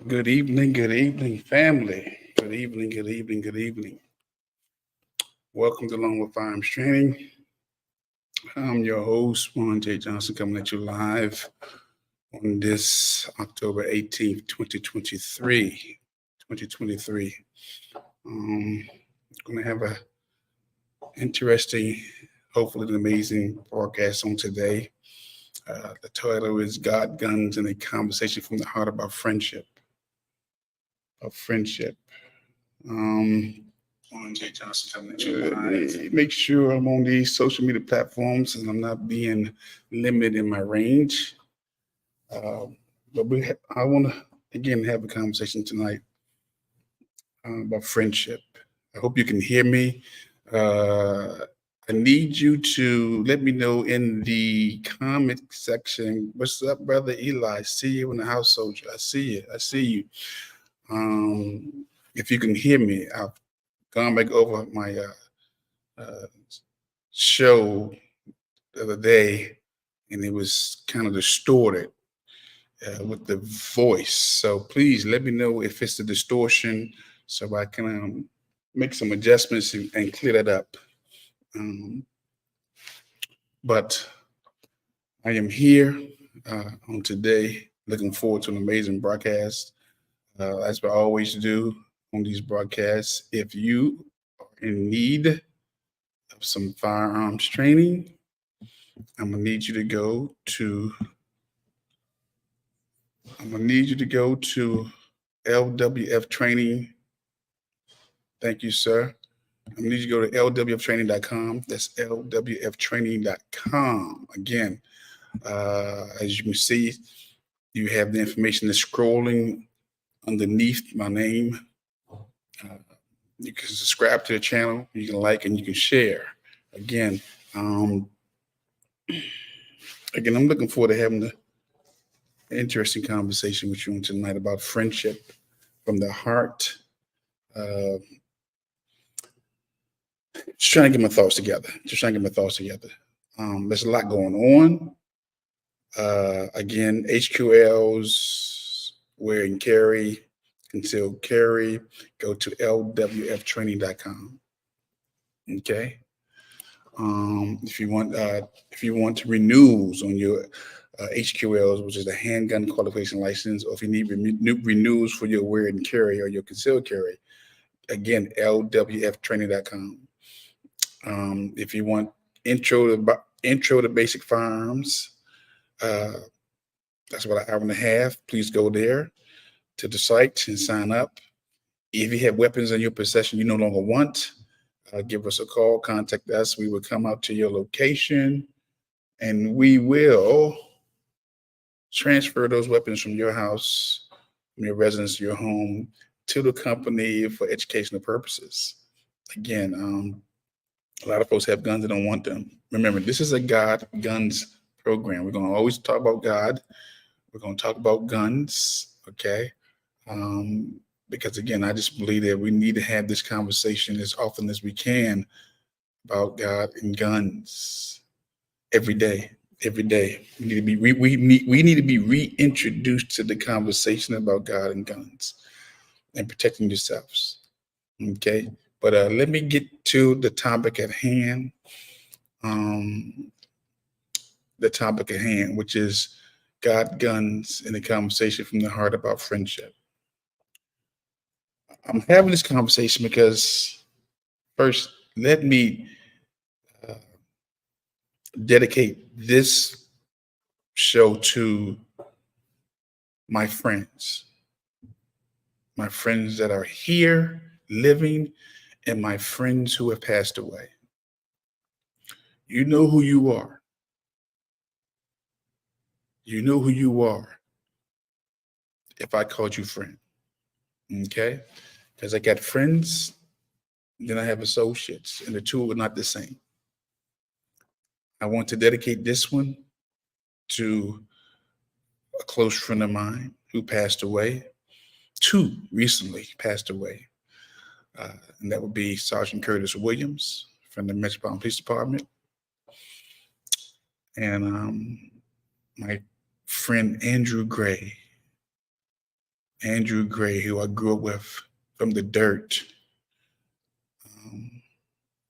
Good evening, family. Good evening, good evening, good evening. Welcome to Long with Firearms Training. I'm your host, Juan J. Johnson, coming at you live on this October 18th, 2023. 2023. Going to have a interesting, hopefully an amazing broadcast on today. The title is God, Guns, and a Conversation from the Heart about friendship. Of friendship. Warren J. Johnson coming at you live. Make sure I'm on these social media platforms and I'm not being limited in my range. I want to again have a conversation tonight about friendship. I hope you can hear me. I need you to let me know in the comment section. What's up, brother Eli? See you in the house, soldier. I see you. I see you. If you can hear me, I've gone back over my show the other day, and it was kind of distorted with the voice. So please let me know if it's the distortion, so I can make some adjustments and clear that up. But I am here on today, looking forward to an amazing broadcast. As I always do on these broadcasts, if you are in need of some firearms training, I'm gonna need you to go to LWF Training. Thank you, sir. I'm gonna need you to go to lwftraining.com. That's lwftraining.com. Again, as you can see, you have the information that's scrolling underneath my name. You can subscribe to the channel, you can like, and you can share. Again, I'm looking forward to having an interesting conversation with you on tonight about friendship from the heart. Just trying to get my thoughts together. There's a lot going on. Again, HQLs, wear and carry, concealed carry. Go to lwftraining.com. Okay. If you want renewals on your HQLs, which is the handgun qualification license, or if you need renewals for your wear and carry or your concealed carry, again, lwftraining.com. If you want intro to basic firearms, that's about an hour and a half. Please go there to the site and sign up. If you have weapons in your possession you no longer want, give us a call, contact us. We will come out to your location and we will transfer those weapons from your house, from your residence, your home, to the company for educational purposes. Again, a lot of folks have guns and don't want them. Remember, this is a God guns program. We're going to always talk about God. We're going to talk about guns, okay? Because again, I just believe that we need to have this conversation as often as we can about God and guns every day. Every day, we need to be reintroduced to the conversation about God and guns and protecting yourselves. Okay, but let me get to the topic at hand. Which is God, guns, and a conversation from the heart about friendship. I'm having this conversation because first, let me dedicate this show to my friends that are here living and my friends who have passed away. You know who you are. You know who you are if I called you friend. Okay? Because I got friends, then I have associates, and the two are not the same. I want to dedicate this one to a close friend of mine who passed away. Two recently passed away. And that would be Sergeant Curtis Williams from the Metropolitan Police Department, and my friend Andrew Gray. Andrew Gray, who I grew up with from the dirt.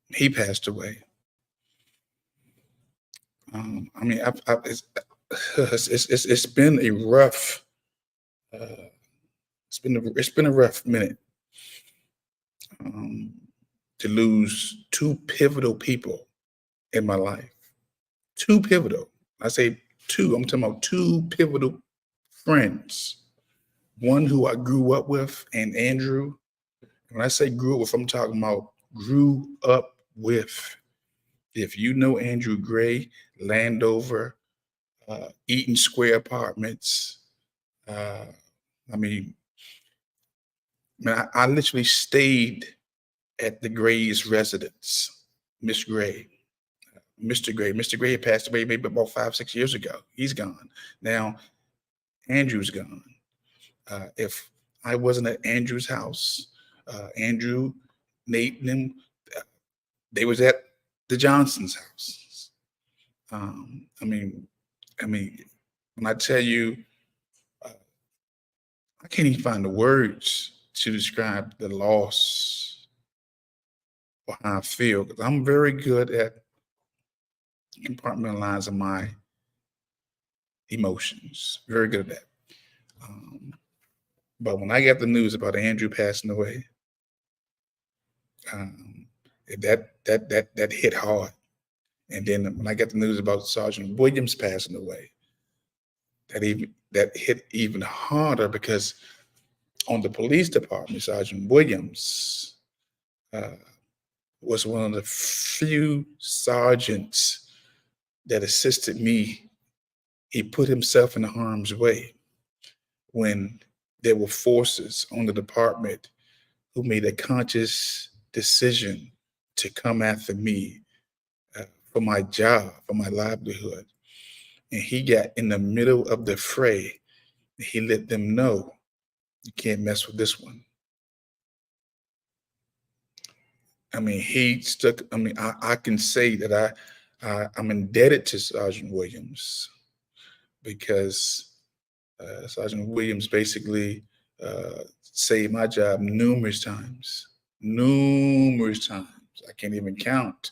He passed away. I mean, it's been a rough it's been a rough minute to lose two pivotal people in my life. Two pivotal. I say two. I'm talking about two pivotal friends. One who I grew up with, and Andrew. When I say grew up with, I'm talking about grew up with. If you know Andrew Gray, Landover, Eaton Square Apartments, I mean, man, I literally stayed at the Gray's residence, Miss Gray, Mr. Gray. Mr. Gray had passed away maybe about 5, 6 years ago. He's gone. Now, Andrew's gone. If I wasn't at Andrew's house, Andrew, Nate, and them, they was at the Johnson's house. I mean, when I tell you, I can't even find the words to describe the loss or how I feel, because I'm very good at compartmentalizing my emotions. Very good at that. But when I got the news about Andrew passing away, that hit hard. And then when I got the news about Sergeant Williams passing away, that hit even harder, because on the police department, Sergeant Williams was one of the few sergeants that assisted me. He put himself in harm's way when there were forces on the department who made a conscious decision to come after me for my job, for my livelihood. And he got in the middle of the fray. He let them know, you can't mess with this one. I mean, he stuck. I mean, I can say that I'm indebted to Sergeant Williams, because Sergeant Williams basically saved my job numerous times. Numerous times. I can't even count.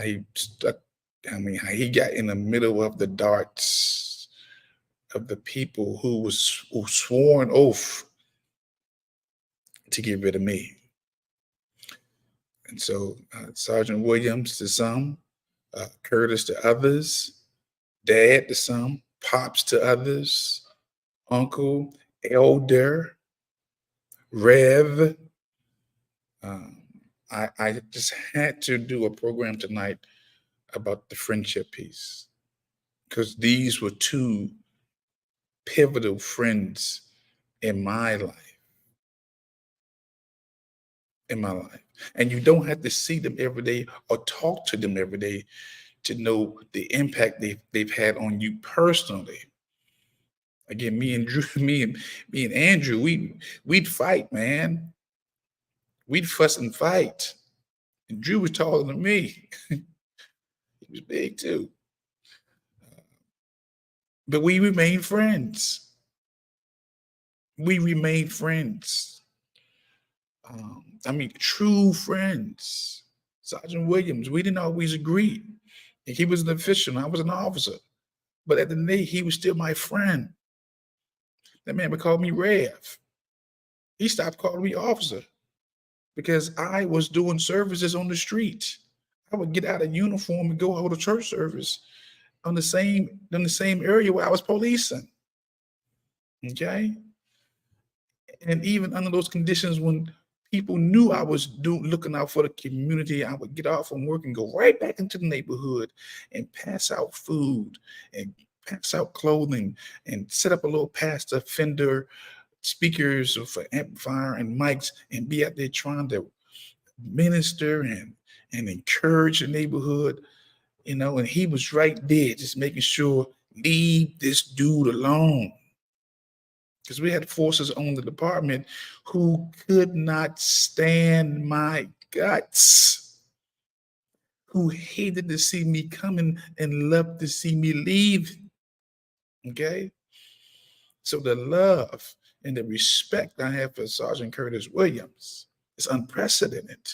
He stuck. I mean, he got in the middle of the darts of the people who swore an oath to get rid of me. And so Sergeant Williams to some, Curtis to others, Dad to some, Pops to others, Uncle, Elder, Rev. I just had to do a program tonight about the friendship piece, because these were two pivotal friends in my life. And you don't have to see them every day or talk to them every day to know the impact they've had on you personally. Again, me and Drew, me and Andrew, we'd fight, man. We'd fuss and fight. And Drew was taller than me. He was big too. But we remained friends. We remained friends. I mean, true friends. Sergeant Williams, we didn't always agree. He was an official, and I was an officer. But at the end of the day, he was still my friend. That man would call me Rev. He stopped calling me officer because I was doing services on the street. I would get out of uniform and go hold a church service in the same area where I was policing. Okay. And even under those conditions, when people knew I was looking out for the community, I would get off from work and go right back into the neighborhood and pass out food and pass out clothing and set up a little past the fender speakers for amplifier and mics and be out there trying to minister and encourage the neighborhood, and he was right there just making sure, leave this dude alone. Because we had forces on the department who could not stand my guts, who hated to see me coming and loved to see me leave. Okay? So the love and the respect I have for Sergeant Curtis Williams is unprecedented.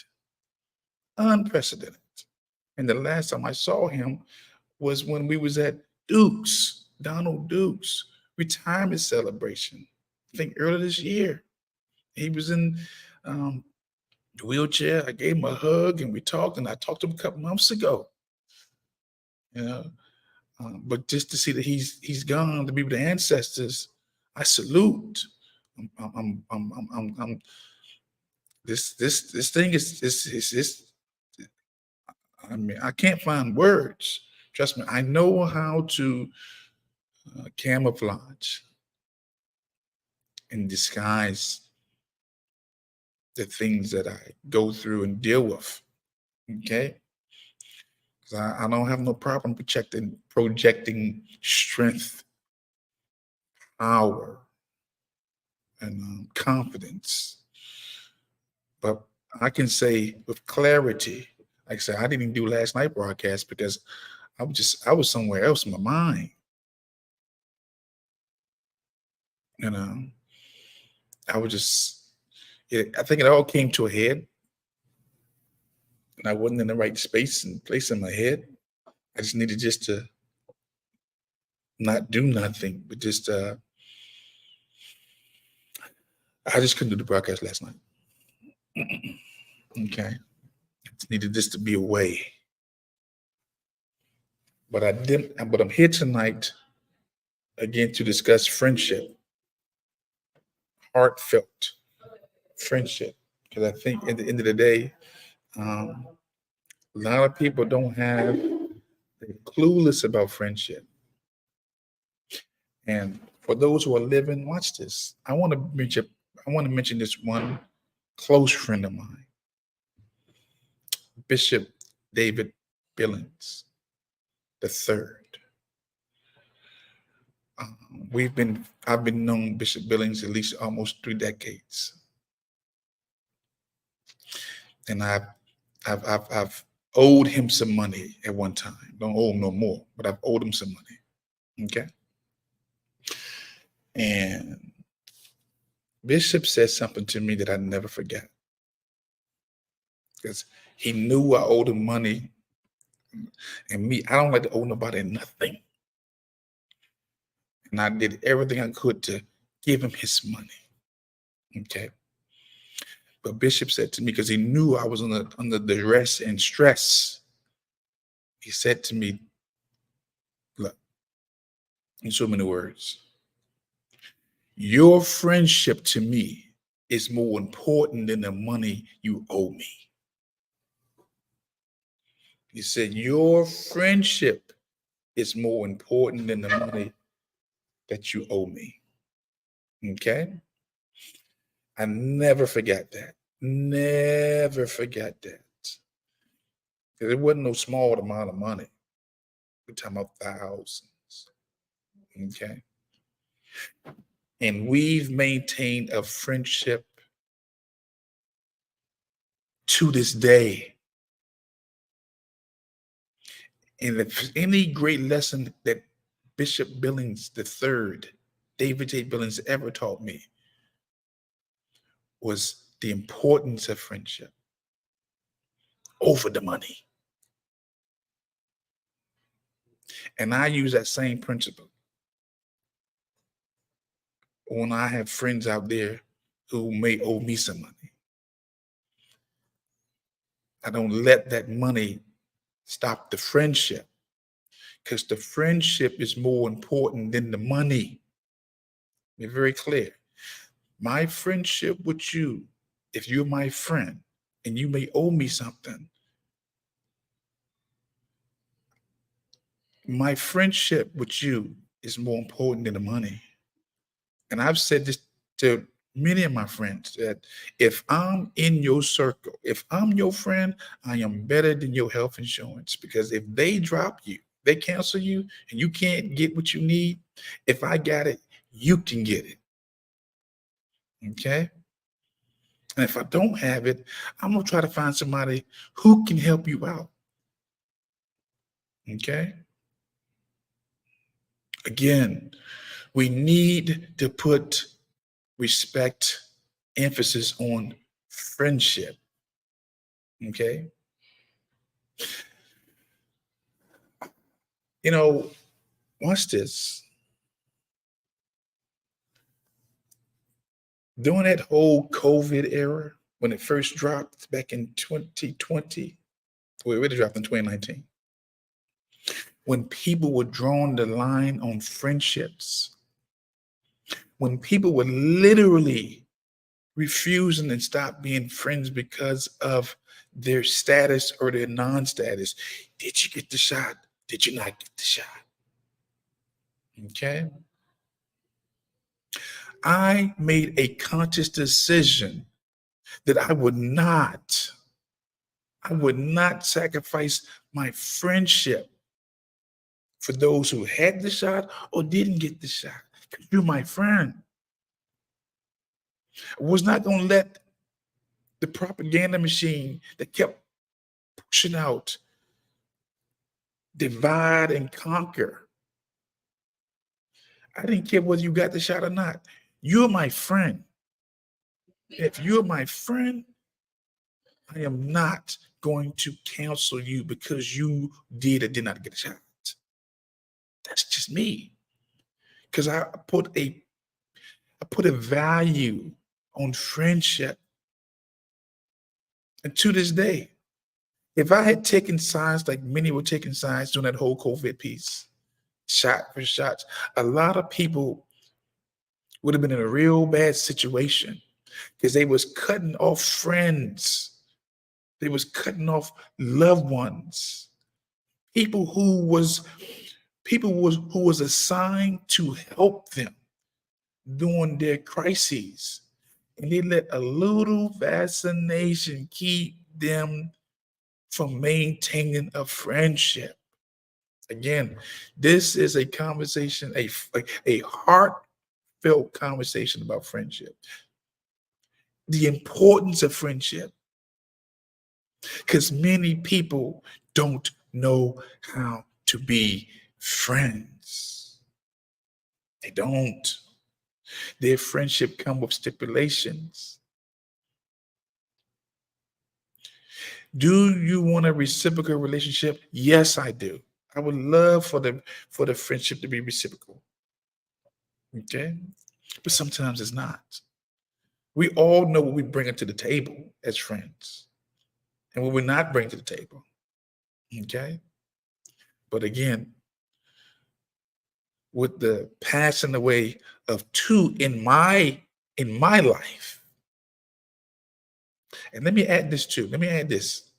Unprecedented. And the last time I saw him was when we was at Duke's, Donald Duke's retirement celebration. I think earlier this year. He was in the wheelchair. I gave him a hug and we talked, and I talked to him a couple months ago. You know, but just to see that he's gone to be with the ancestors, I salute. I'm this thing is I mean, I can't find words. Trust me, I know how to camouflage and disguise the things that I go through and deal with. Okay. Because I don't have no problem projecting strength, power, and confidence. But I can say with clarity, like I said, I didn't even do last night broadcast because I was somewhere else in my mind. You know, I was just, I think it all came to a head, and I wasn't in the right space and place in my head. I just needed just to not do nothing, but just, I just couldn't do the broadcast last night. Okay. I just needed this to be away. But I didn't, but I'm here tonight again to discuss friendship, heartfelt friendship. Because I think at the end of the day, a lot of people they're clueless about friendship. And for those who are living, watch this. I want to mention this one close friend of mine, Bishop David Billings III. I've been known Bishop Billings at least almost 3 decades, and I've owed him some money at one time. Don't owe him no more, but I've owed him some money. Okay, and Bishop said something to me that I never forget, because he knew I owed him money, and me, I don't like to owe nobody nothing. And I did everything I could to give him his money. Okay. But Bishop said to me, because he knew I was under duress and stress, he said to me, look, in so many words, your friendship to me is more important than the money you owe me. He said, your friendship is more important than the money that you owe me. Okay? I never forget that. Never forget that. It wasn't no small amount of money. We're talking about thousands. Okay? And we've maintained a friendship to this day. And if any great lesson that Bishop Billings III, David J. Billings, ever taught me was the importance of friendship over the money. And I use that same principle when I have friends out there who may owe me some money. I don't let that money stop the friendship, because the friendship is more important than the money. Be very clear. My friendship with you, if you're my friend and you may owe me something, my friendship with you is more important than the money. And I've said this to many of my friends, that if I'm in your circle, if I'm your friend, I am better than your health insurance, because if they drop you, they cancel you, and you can't get what you need, if I got it, you can get it. Okay? And if I don't have it, I'm going to try to find somebody who can help you out. Okay? Again, we need to put respect, emphasis on friendship. Okay. You know, watch this. During that whole COVID era, when it first dropped back in 2020, well, it really dropped in 2019, when people were drawing the line on friendships, when people were literally refusing and stop being friends because of their status or their non-status. Did you get the shot? Did you not get the shot? Okay. I made a conscious decision that I would not sacrifice my friendship for those who had the shot or didn't get the shot. Because you're my friend. I was not going to let the propaganda machine that kept pushing out divide and conquer. I didn't care whether you got the shot or not. You're my friend. If you're my friend, I am not going to counsel you because you did or did not get a shot. That's just me. Because I put a value on friendship. And to this day, if I had taken sides like many were taking sides during that whole COVID piece, shot for shots, a lot of people would have been in a real bad situation because they was cutting off friends. They was cutting off loved ones. People who was assigned to help them during their crises. And they let a little vaccination keep them from maintaining a friendship. Again, this is a conversation, a heartfelt conversation about friendship. The importance of friendship. Because many people don't know how to be friends. They don't. Their friendship come with stipulations. Do you want a reciprocal relationship? Yes, I do. I would love for the friendship to be reciprocal. Okay? But sometimes it's not. We all know what we bring to the table as friends and what we're not bringing to the table. Okay? But again, with the passing away of two in my life, and let me add this too. Let me add this.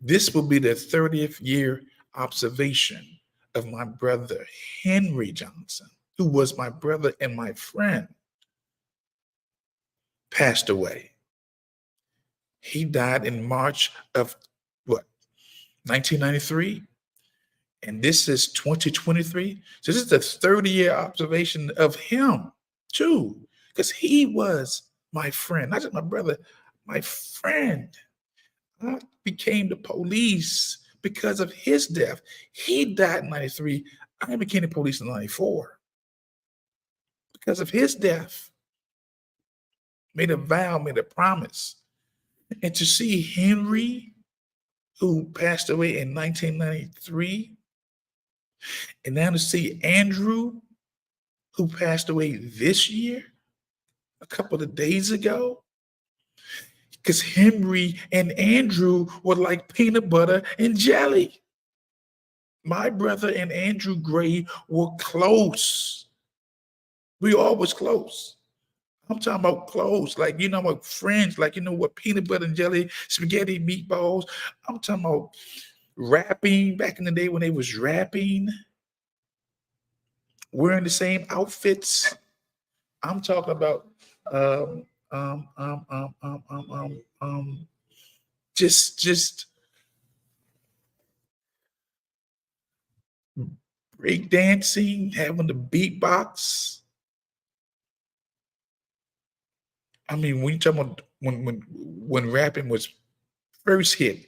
This will be the 30th year observation of my brother, Henry Johnson, who was my brother and my friend, passed away. He died in March of what? 1993. And this is 2023. So this is the 30-year observation of him too, because he was my friend, not just my brother, my friend. I became the police because of his death. He died in 93. I became the police in 94 because of his death. Made a vow, made a promise. And to see Henry, who passed away in 1993, and now to see Andrew, who passed away this year, a couple of days ago, because Henry and Andrew were like peanut butter and jelly. My brother and Andrew Gray were close. We all was close. I'm talking about close, like, about friends, like, what, peanut butter and jelly, spaghetti, meatballs. I'm talking about rapping back in the day when they was rapping, wearing the same outfits. I'm talking about just break dancing, having the beatbox. I mean, when you talk about when rapping was first hit,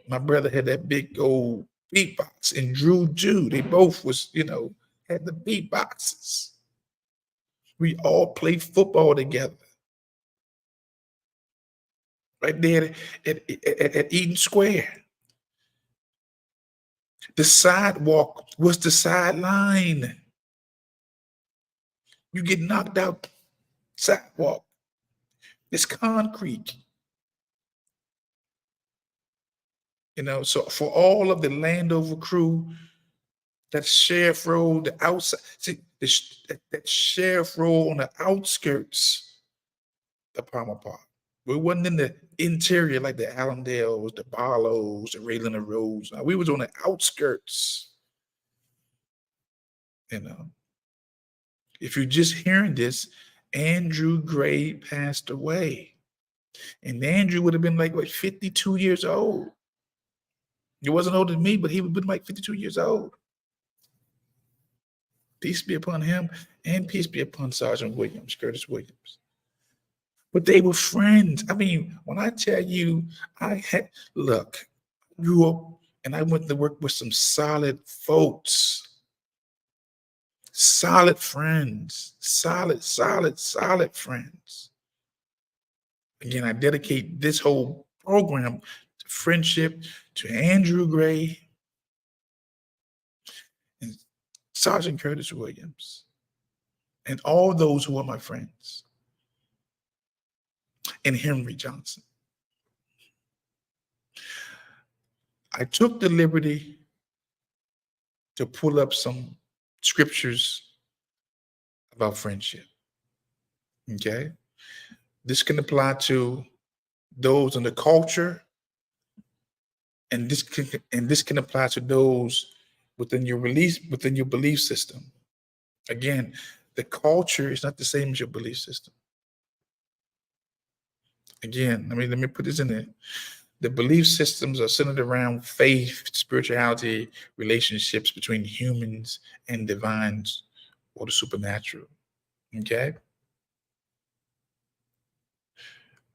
my brother had that big old beatbox, and Drew Jew, they both was, had the beatboxes. We all played football together. right there at Eden Square. The sidewalk was the sideline. You get knocked out sidewalk. It's concrete. So for all of the Landover crew, that Sheriff Road, the outside, see, that Sheriff Road on the outskirts of Palmer Park. We wasn't in the interior like the Allendales, the Barlows, the Rayland Roads. No, we was on the outskirts. If you're just hearing this, Andrew Gray passed away. And Andrew would have been like, 52 years old. He wasn't older than me, but he would have been like 52 years old. Peace be upon him, and peace be upon Sergeant Williams, Curtis Williams. But they were friends. I mean, when I tell you, I grew up and I went to work with some solid folks. Solid friends. Solid friends. Again, I dedicate this whole program to friendship, to Andrew Gray and Sergeant Curtis Williams, and all those who are my friends, and Henry Johnson. I took the liberty to pull up some scriptures about friendship. Okay? This can apply to those in the culture, and this can apply to those within your belief system. Again, the culture is not the same as your belief system. Again, let me put this in there. The belief systems are centered around faith, spirituality, relationships between humans and divines or the supernatural. Okay?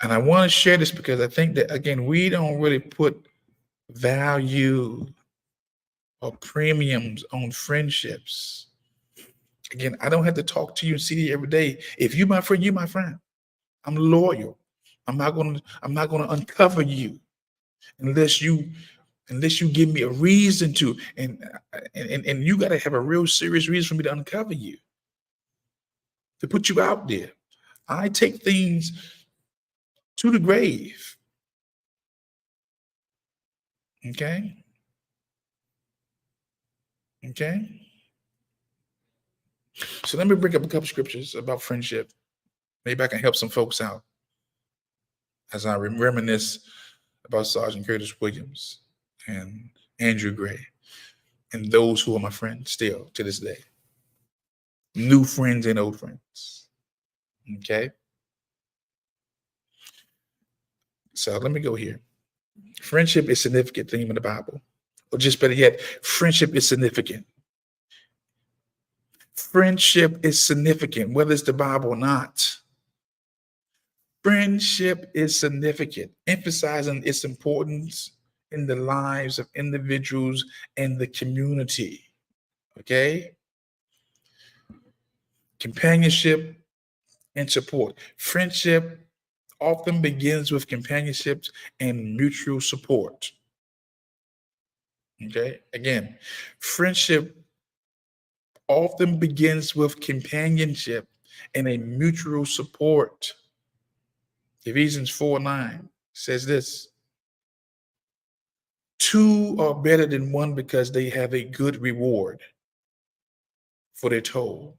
And I want to share this because I think that, again, we don't really put value or premiums on friendships. Again, I don't have to talk to you and see you every day. If you're my friend, you're my friend. I'm loyal. I'm not gonna uncover you unless you give me a reason to, and you got to have a real serious reason for me to uncover you, to put you out there. I take things to the grave. Okay. So let me bring up a couple scriptures about friendship. Maybe I can help some folks out as I reminisce about Sergeant Curtis Williams and Andrew Gray and those who are my friends still to this day. New friends and old friends. Okay. So let me go here. Friendship is a significant theme in the Bible. Or just better yet, friendship is significant. Friendship is significant, whether it's the Bible or not. Friendship is significant, emphasizing its importance in the lives of individuals and the community. Okay? Companionship and support. Friendship often begins with companionship and mutual support. Okay? Again, friendship often begins with companionship and a mutual support. Ephesians 4:9 says this: two are better than one because they have a good reward for their toil.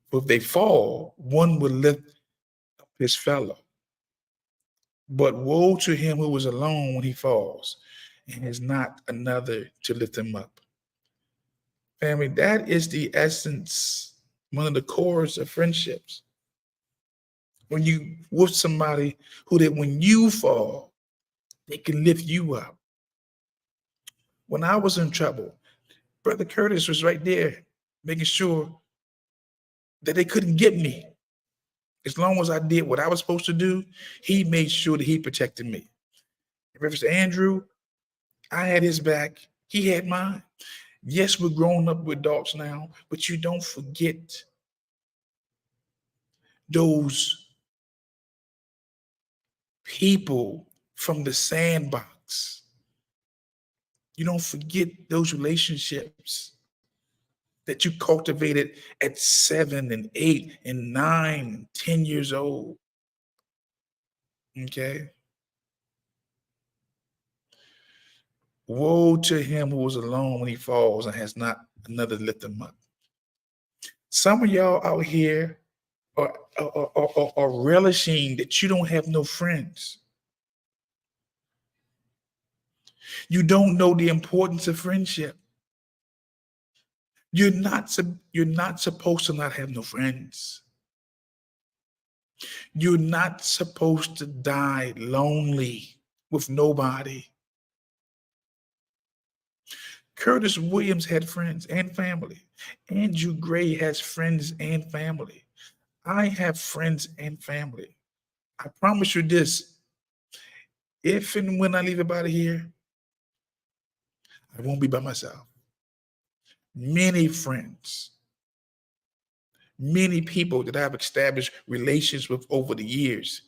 For if they fall, one will lift up his fellow. But woe to him who is alone when he falls and has not another to lift him up. Family, that is the essence, one of the cores of friendships. When you with somebody who that when you fall, they can lift you up. When I was in trouble, Brother Curtis was right there making sure that they couldn't get me. As long as I did what I was supposed to do, he made sure that he protected me. Reverend Andrew, I had his back. He had mine. Yes, we're grown up with adults now, but you don't forget those people from the sandbox. You don't forget those relationships that you cultivated at 7 and 8 and 9, 10 years old. Okay. Woe to him who is alone when he falls and has not another to lift him up. Some of y'all out here are relishing that you don't have no friends. You don't know the importance of friendship. You're not supposed to not have no friends. You're not supposed to die lonely with nobody. Curtis Williams had friends and family. Andrew Gray has friends and family. I have friends and family. I promise you this. If and when I leave about here, I won't be by myself. Many friends, many people that I've established relations with over the years,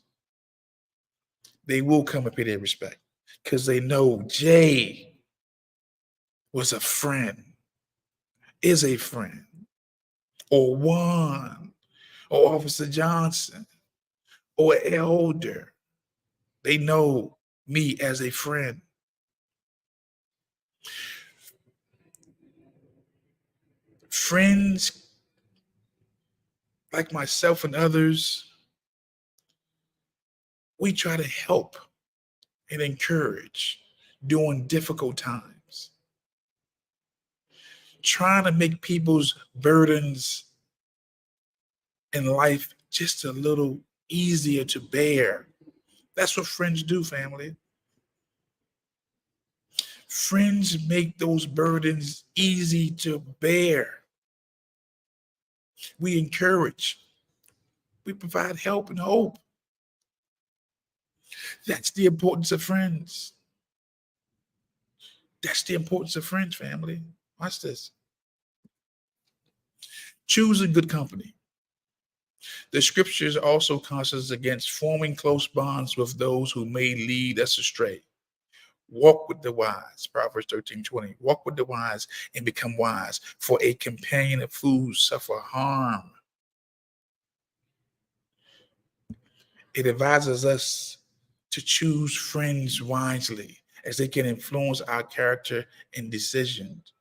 they will come and pay their respect because they know Jay was a friend, is a friend, or Juan, or Officer Johnson, or Elder. They know me as a friend. Friends like myself and others, we try to help and encourage during difficult times, trying to make people's burdens in life just a little easier to bear. That's what friends do, family. Friends make those burdens easy to bear. We encourage, we provide help and hope. That's the importance of friends. That's the importance of friends, family. Watch this. Choosing good company. The scriptures also caution us against forming close bonds with those who may lead us astray. Walk with the wise, Proverbs 13:20. Walk with the wise and become wise, for a companion of fools suffer harm. It advises us to choose friends wisely as they can influence our character and decisions.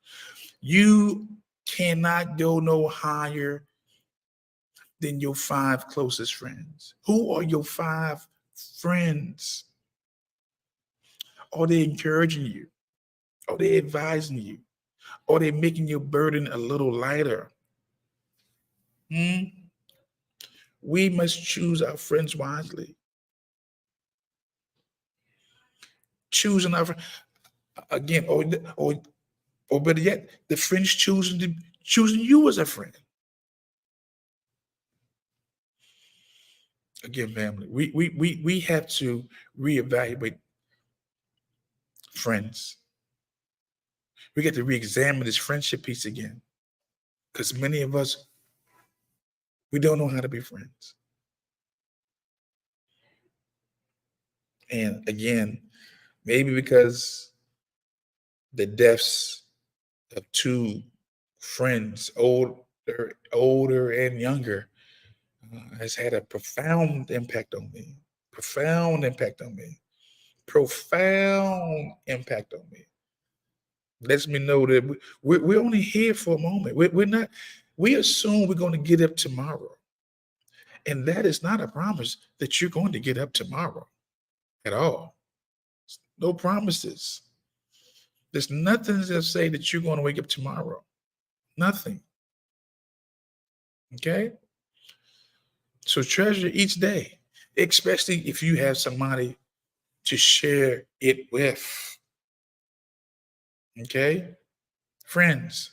You cannot go no higher than your 5 closest friends. Who are your 5 friends? Are they encouraging you? Are they advising you? Are they making your burden a little lighter? We must choose our friends wisely. Choosing our again, or better yet, the friends choosing you as a friend. Again, family, we have to reevaluate friends. We get to re-examine this friendship piece again, because many of us, we don't know how to be friends. And again, maybe because the deaths of 2 friends, older and younger, has had a profound impact on me. Profound impact on me. Profound impact on me. Lets me know that we're only here for a moment. We're not. We assume we're going to get up tomorrow, and that is not a promise that you're going to get up tomorrow at all. No promises. There's nothing that say that you're going to wake up tomorrow. Nothing. Okay? So treasure each day, especially if you have somebody to share it with. Okay? Friends,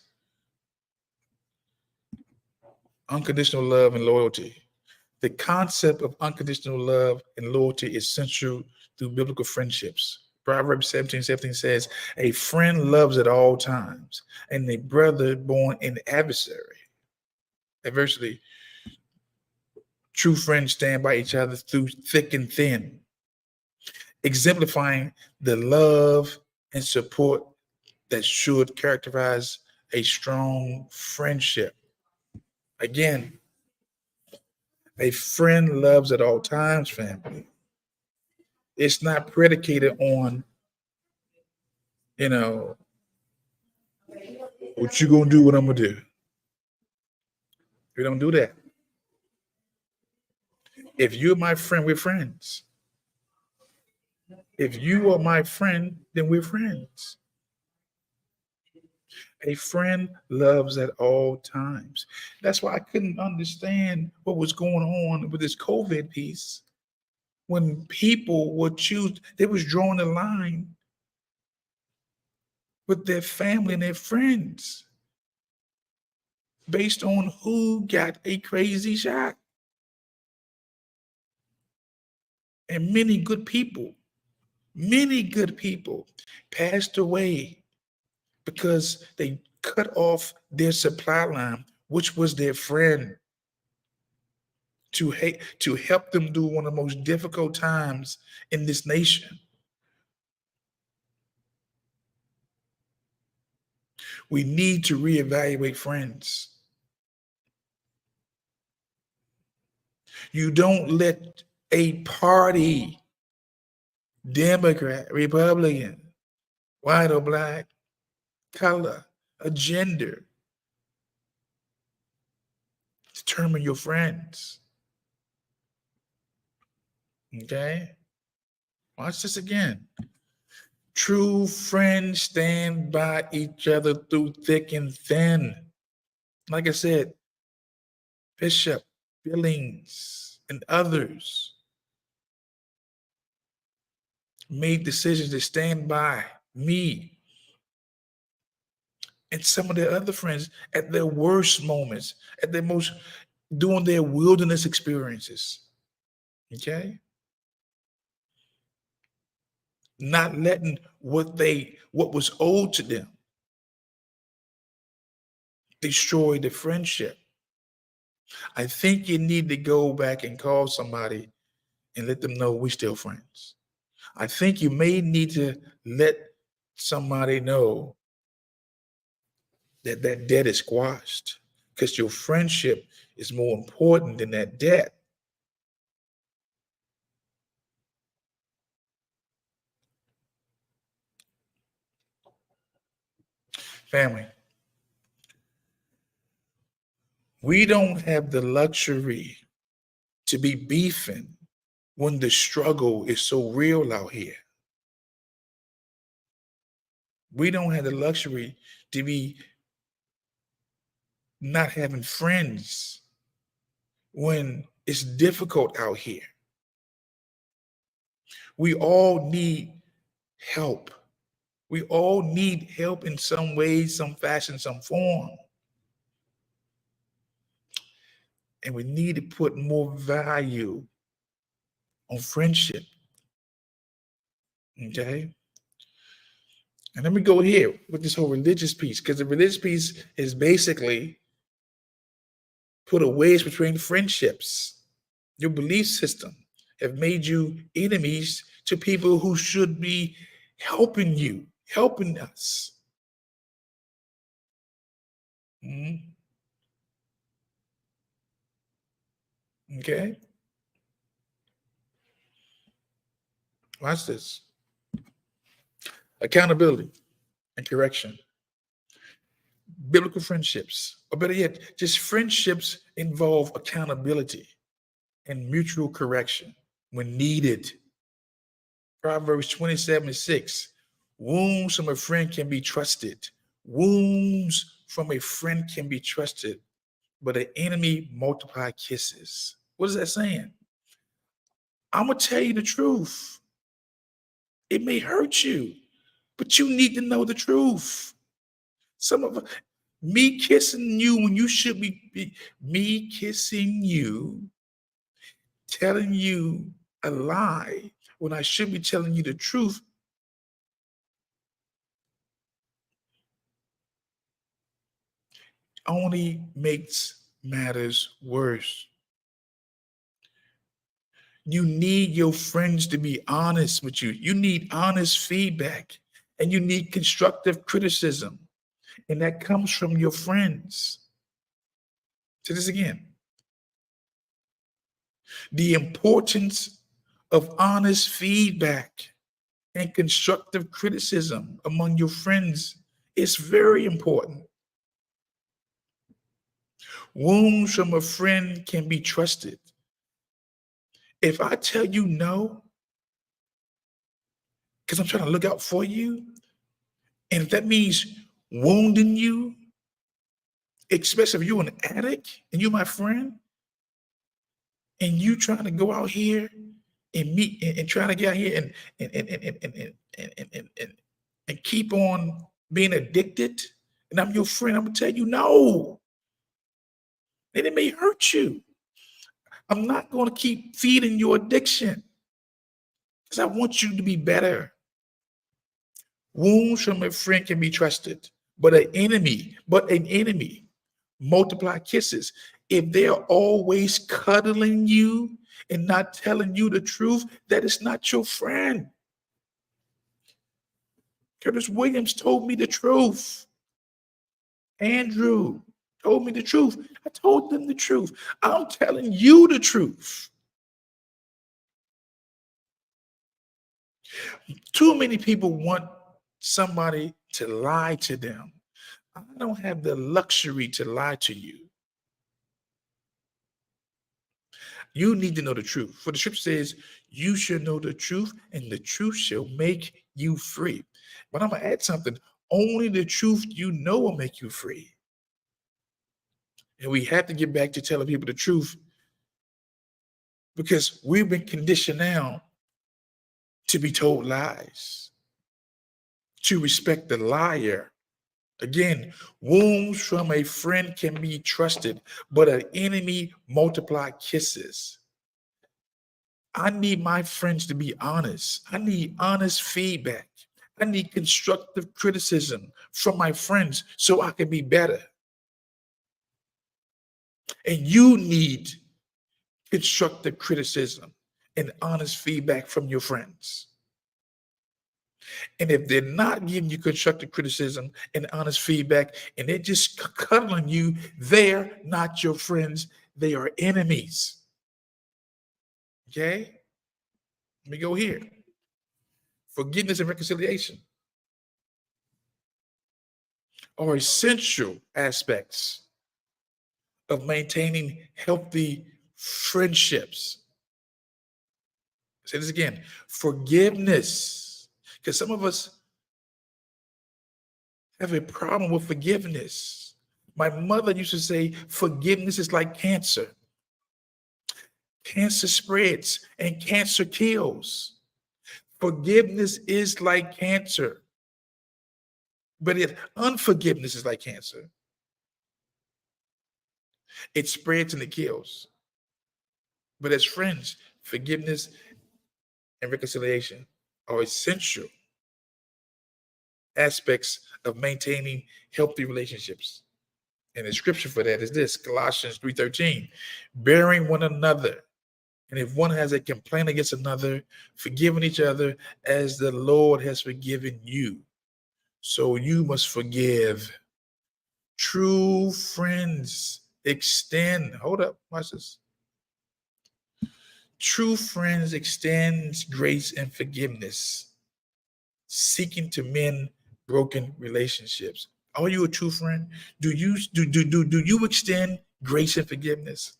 unconditional love and loyalty. The concept of unconditional love and loyalty is central through biblical friendships. Proverbs 17:17 says, a friend loves at all times, and a brother born an adversary. Adversity, true friends stand by each other through thick and thin. exemplifying the love and support that should characterize a strong friendship. Again, a friend loves at all times, family. It's not predicated on, you know, what you gonna do, what I'm gonna do. We don't do that. If you're my friend, we're friends. If you are my friend, then we're friends. A friend loves at all times. That's why I couldn't understand what was going on with this COVID piece. When people would choose, they was drawing a line with their family and their friends based on who got a crazy shot. And many good people passed away because they cut off their supply line, which was their friend, to help them do one of the most difficult times in this nation. We need to reevaluate friends. You don't let a party, Democrat, Republican, white or black, color, a gender, determine your friends. Okay? Watch this again. True friends stand by each other through thick and thin. Like I said, Bishop, Billings, and others made decisions to stand by me and some of their other friends at their worst moments, at their most, doing their wilderness experiences. Okay? Not letting what was owed to them destroy the friendship. I think you need to go back and call somebody and let them know we're still friends. I think you may need to let somebody know that that debt is squashed because your friendship is more important than that debt. Family, we don't have the luxury to be beefing when the struggle is so real out here. We don't have the luxury to be not having friends when it's difficult out here. We all need help. We all need help in some way, some fashion, some form. And we need to put more value on friendship. Okay? And let me go here with this whole religious piece, because the religious piece is basically put a wedge between friendships. Your belief system have made you enemies to people who should be helping you, helping us. Mhm. Okay? Watch this. Accountability and correction. Biblical friendships, or better yet, just friendships involve accountability and mutual correction when needed. Proverbs 27:6. Wounds from a friend can be trusted. Wounds from a friend can be trusted, but an enemy multiply kisses. What is that saying? I'm gonna tell you the truth. It may hurt you, but you need to know the truth. Some of me kissing you when you should be me kissing you, telling you a lie when I should be telling you the truth, only makes matters worse. You need your friends to be honest with you. You need honest feedback and you need constructive criticism. And that comes from your friends. Say this again. The importance of honest feedback and constructive criticism among your friends is very important. Wounds from a friend can be trusted. If I tell you no, because I'm trying to look out for you, and if that means wounding you, especially if you're an addict and you're my friend, and you trying to go out here and meet and trying to get out here and keep on being addicted, and I'm your friend, I'm gonna tell you no. And it may hurt you. I'm not gonna keep feeding your addiction because I want you to be better. Wounds from a friend can be trusted, but an enemy multiply kisses. If they're always cuddling you and not telling you the truth, that is not your friend. Curtis Williams told me the truth. Andrew told me the truth. I told them the truth. I'm telling you the truth. Too many people want somebody to lie to them. I don't have the luxury to lie to you. You need to know the truth. For the scripture says, you should know the truth, and the truth shall make you free. But I'm going to add something. Only the truth you know will make you free. And we have to get back to telling people the truth because we've been conditioned now to be told lies, to respect the liar. Again, wounds from a friend can be trusted, but an enemy multiply kisses. I need my friends to be honest. I need honest feedback. I need constructive criticism from my friends so I can be better. And you need constructive criticism and honest feedback from your friends. And if they're not giving you constructive criticism and honest feedback, and they're just cuddling you, they're not your friends. They are enemies. Okay? Let me go here. Forgiveness and reconciliation are essential aspects of maintaining healthy friendships. Say this again. Forgiveness. Because some of us have a problem with forgiveness. My mother used to say, forgiveness is like cancer. Cancer spreads and cancer kills. Forgiveness is like cancer. But unforgiveness is like cancer. It spreads and it kills. But as friends, forgiveness and reconciliation are essential aspects of maintaining healthy relationships. And the scripture for that is this, Colossians 3:13, bearing one another. And if one has a complaint against another, forgiving each other as the Lord has forgiven you. So you must forgive. True friends extend, hold up, watch this. True friends extends grace and forgiveness, seeking to mend broken relationships. Are you a true friend? Do you extend grace and forgiveness?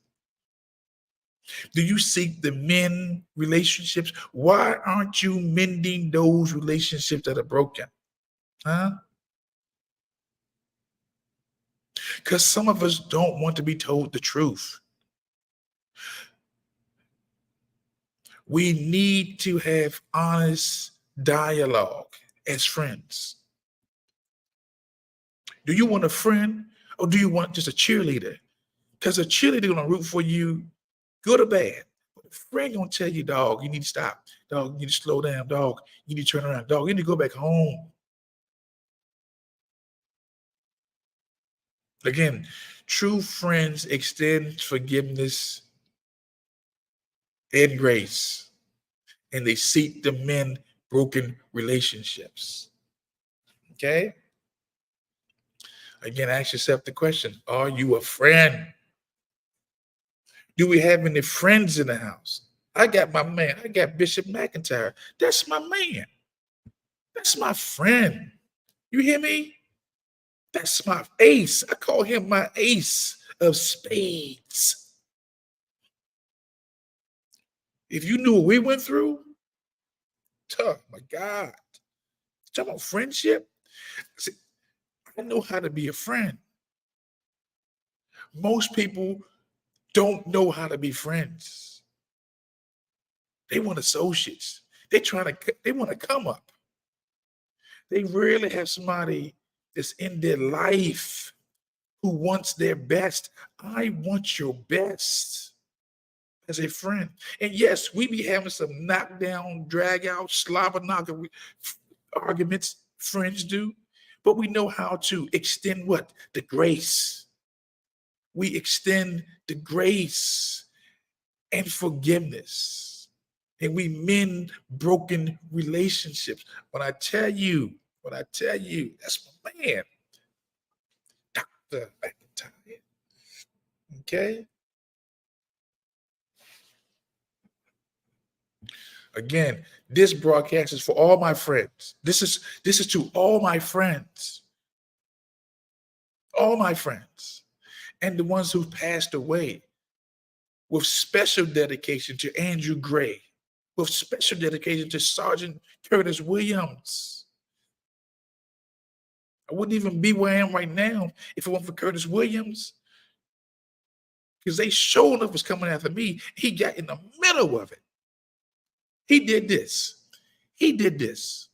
Do you seek to mend relationships? Why aren't you mending those relationships that are broken? Huh? Because some of us don't want to be told the truth. We need to have honest dialogue as friends. Do you want a friend or do you want just a cheerleader? Because a cheerleader gonna root for you, good or bad. But a friend gonna tell you, dog, you need to stop. Dog, you need to slow down. Dog, you need to turn around. Dog, you need to go back home. Again, true friends extend forgiveness and grace, and they seek to mend broken relationships. Okay? Again, ask yourself the question, are you a friend? Do we have any friends in the house? I got my man. I got Bishop McIntyre. That's my man. That's my friend. You hear me? That's my ace. I call him my ace of spades. If you knew what we went through, oh my God. Talk about friendship. See, I know how to be a friend. Most people don't know how to be friends. They want associates. They want to come up. They rarely have somebody that's in their life who wants their best. I want your best as a friend. And yes, we be having some knockdown, drag out, slobber knocker arguments, friends do, but we know how to extend what? The grace. We extend the grace and forgiveness. And we mend broken relationships. When I tell you, that's my man, Dr. McIntyre. Okay? Again, this broadcast is for all my friends. This is to all my friends. All my friends. And the ones who passed away. With special dedication to Andrew Gray. With special dedication to Sergeant Curtis Williams. I wouldn't even be where I am right now if it weren't for Curtis Williams. Because they sure enough was coming after me. He got in the middle of it. He did this. He did this.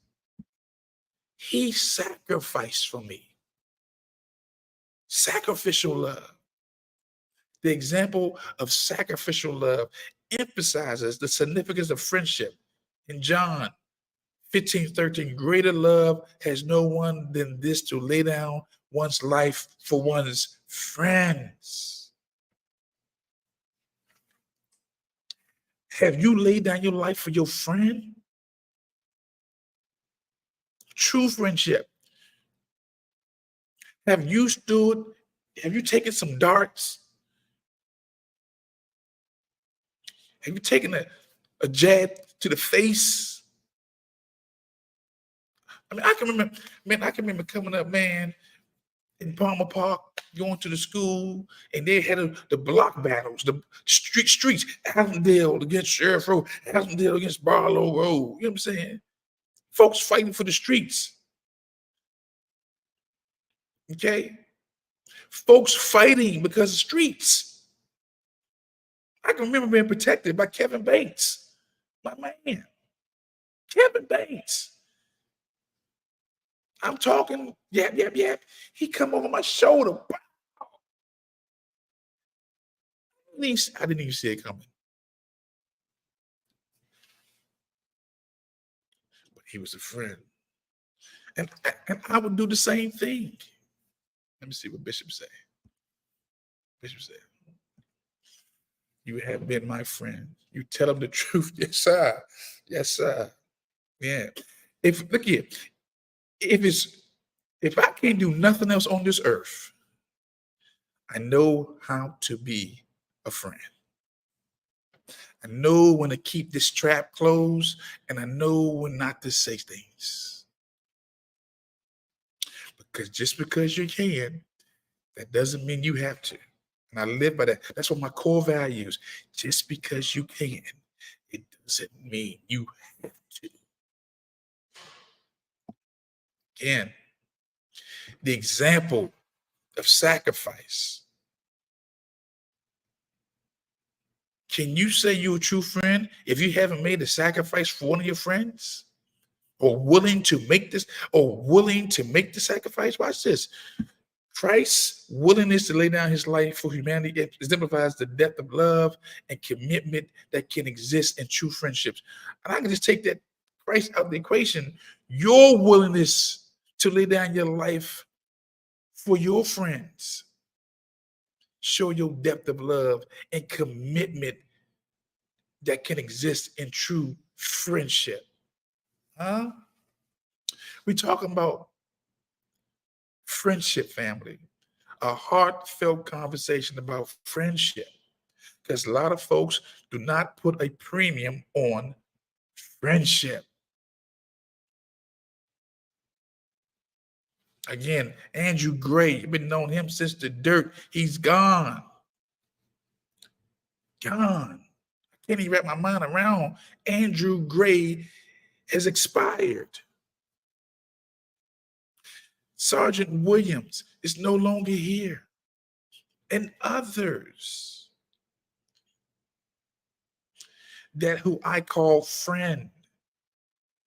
He sacrificed for me. Sacrificial love. The example of sacrificial love emphasizes the significance of friendship. In John 15:13, greater love has no one than this, to lay down one's life for one's friends. Have you laid down your life for your friend? True friendship. Have you taken some darts? Have you taken a jab to the face? I mean, I can remember coming up, man, in Palmer Park, going to the school, and they had the block battles, the streets, Avondale against Sheriff Road, Avondale against Barlow Road. You know what I'm saying? Folks fighting for the streets. Okay? Folks fighting because of streets. I can remember being protected by Kevin Bates, my man. Kevin Bates. I'm talking, yap. He come over my shoulder. I didn't even see it coming. But he was a friend. And I would do the same thing. Let me see what Bishop said. Bishop said, you have been my friend. You tell him the truth. Yes, sir. Yes, sir. Yeah. Look here, if I can't do nothing else on this earth, I know how to be a friend. I know when to keep this trap closed, and I know when not to say things. Because just because you can, that doesn't mean you have to. And I live by that. That's what my core values. Just because you can, it doesn't mean you have to. Again, the example of sacrifice. Can you say you're a true friend if you haven't made a sacrifice for one of your friends? Or willing to make the sacrifice? Watch this. Christ's willingness to lay down his life for humanity exemplifies the depth of love and commitment that can exist in true friendships. And I can just take that Christ out of the equation. Your willingness to lay down your life for your friends show your depth of love and commitment that can exist in true friendship. Huh? We're talking about friendship, family, a heartfelt conversation about friendship. Because a lot of folks do not put a premium on friendship. Again, Andrew Gray, you've been knowing him since the dirt. He's gone. Gone. I can't even wrap my mind around Andrew Gray has expired. Sergeant Williams is no longer here. And others that who I call friend.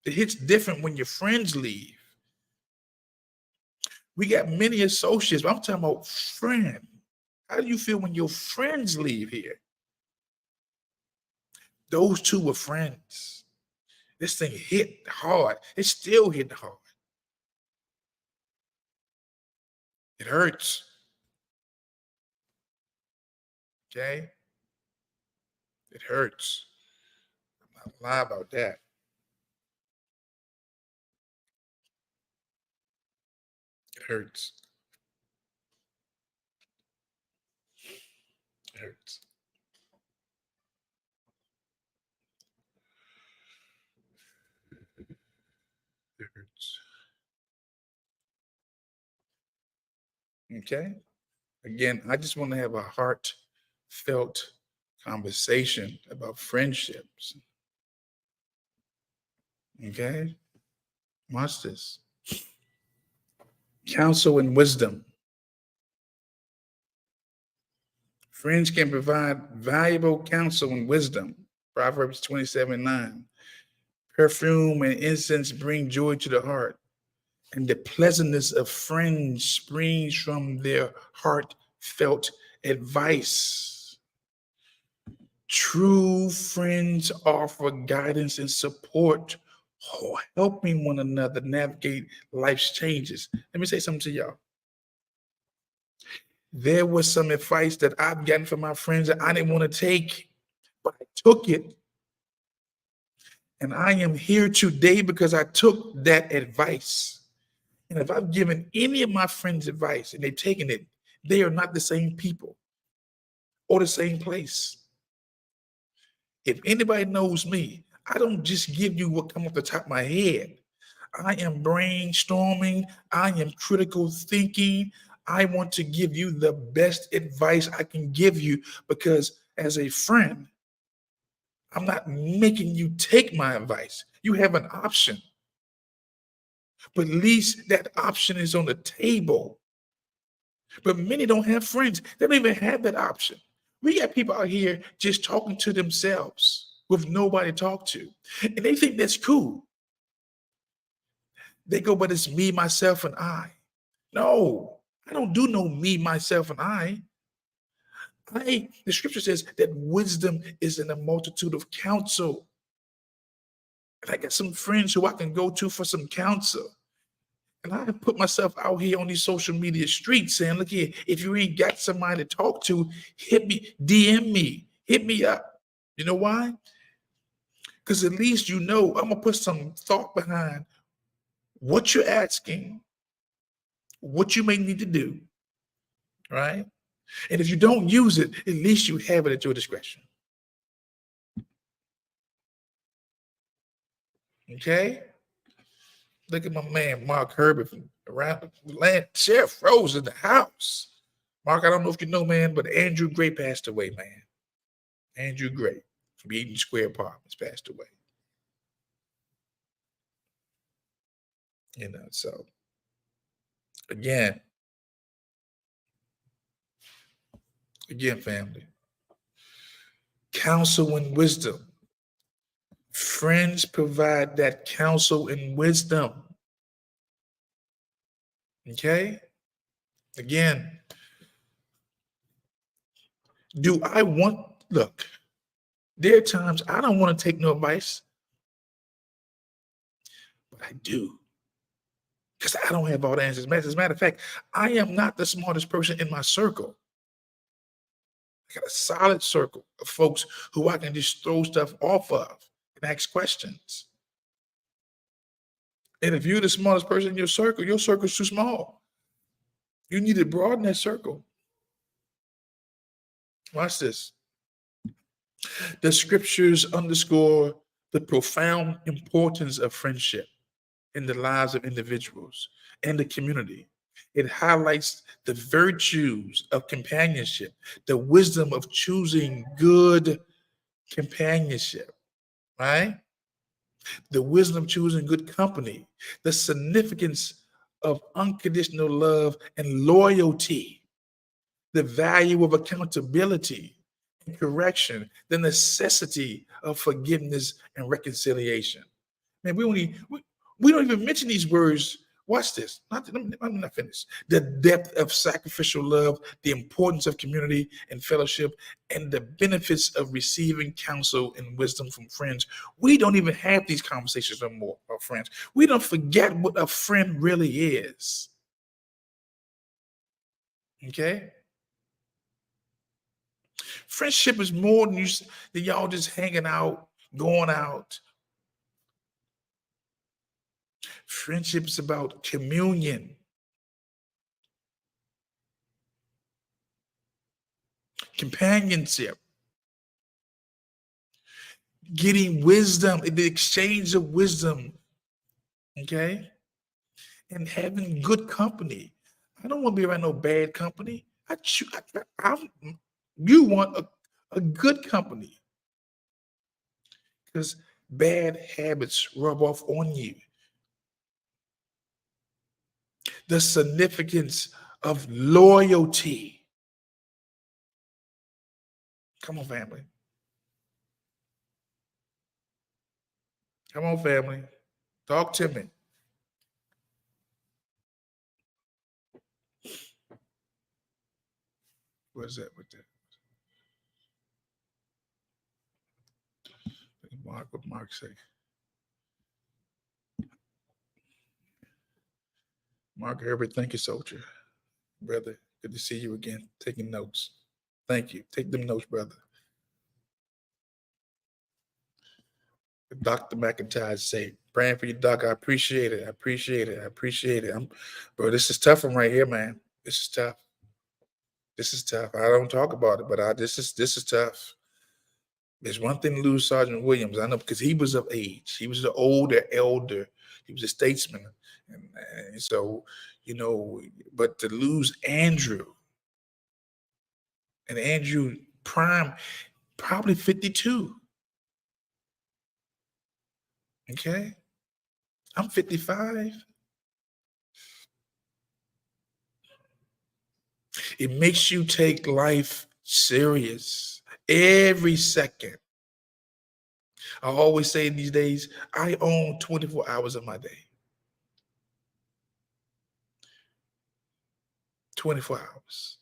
It hits different when your friends leave. We got many associates, but I'm talking about friend. How do you feel when your friends leave here? Those two were friends. This thing hit hard. It still hit hard. It hurts. Okay? It hurts. I'm not lying about that. It hurts. It hurts. It hurts. Okay? Again, I just want to have a heartfelt conversation about friendships. Okay? Watch this. Counsel and wisdom. Friends can provide valuable counsel and wisdom. Proverbs 27:9. Perfume and incense bring joy to the heart, and the pleasantness of friends springs from their heartfelt advice. True friends offer guidance and support, helping one another navigate life's changes. Let me say something to y'all. There was some advice that I've gotten from my friends that I didn't want to take, but I took it. And I am here today because I took that advice. And if I've given any of my friends advice and they've taken it, they are not the same people or the same place. If anybody knows me, I don't just give you what comes off the top of my head. I am brainstorming. I am critical thinking. I want to give you the best advice I can give you because as a friend, I'm not making you take my advice. You have an option. But at least that option is on the table. But many don't have friends. They don't even have that option. We got people out here just talking to themselves with nobody to talk to. And they think that's cool. They go, but it's me, myself, and I. No, I don't do no me, myself, and I. The scripture says that wisdom is in a multitude of counsel. And I got some friends who I can go to for some counsel. And I have put myself out here on these social media streets saying, look here, if you ain't got somebody to talk to, hit me, DM me, hit me up. You know why? Because at least you know I'm going to put some thought behind what you're asking, what you may need to do, right? And if you don't use it, at least you have it at your discretion. Okay? Look at my man, Mark Herbert from around the land. Sheriff Rose in the house. Mark, I don't know if you know, man, but Andrew Gray passed away, man. Andrew Gray from Eden Square Apartments passed away. You know, so again, family, counsel and wisdom. Friends provide that counsel and wisdom. Okay? Again, do I want, look, there are times I don't want to take no advice, but I do. Because I don't have all the answers. As a matter of fact, I am not the smartest person in my circle. I got a solid circle of folks who I can just throw stuff off of and ask questions. And if you're the smallest person in your circle's too small. You need to broaden that circle. Watch this. The scriptures underscore the profound importance of friendship in the lives of individuals and the community. It highlights the virtues of companionship, the wisdom of choosing good companionship, right? The wisdom of choosing good company, the significance of unconditional love and loyalty, the value of accountability and correction, the necessity of forgiveness and reconciliation. Man, we don't even mention these words. Watch this. I'm not finished. The depth of sacrificial love, the importance of community and fellowship, and the benefits of receiving counsel and wisdom from friends. We don't even have these conversations no more, our friends. We don't forget what a friend really is. Okay? Friendship is more than y'all just hanging out, going out. Friendship is about communion, companionship, getting wisdom, the exchange of wisdom, okay? And having good company. I don't want to be around no bad company. You want a good company because bad habits rub off on you. The significance of loyalty. Come on, family. Come on, family. Talk to me. Where's that with that? Mark, what Mark say? Mark Herbert, thank you, soldier. Brother, good to see you again. Taking notes. Thank you. Take them notes, brother. Dr. McIntyre say, praying for you, Doc. I appreciate it. I appreciate it. I appreciate it. Bro, this is tough one right here, man. This is tough. This is tough. I don't talk about it, but this is tough. There's one thing to lose Sergeant Williams. I know because he was of age. He was the older elder. He was a statesman. And so, but to lose Andrew, and Andrew prime, probably 52. Okay. I'm 55. It makes you take life serious every second. I always say these days, I own 24 hours of my day. 24 hours.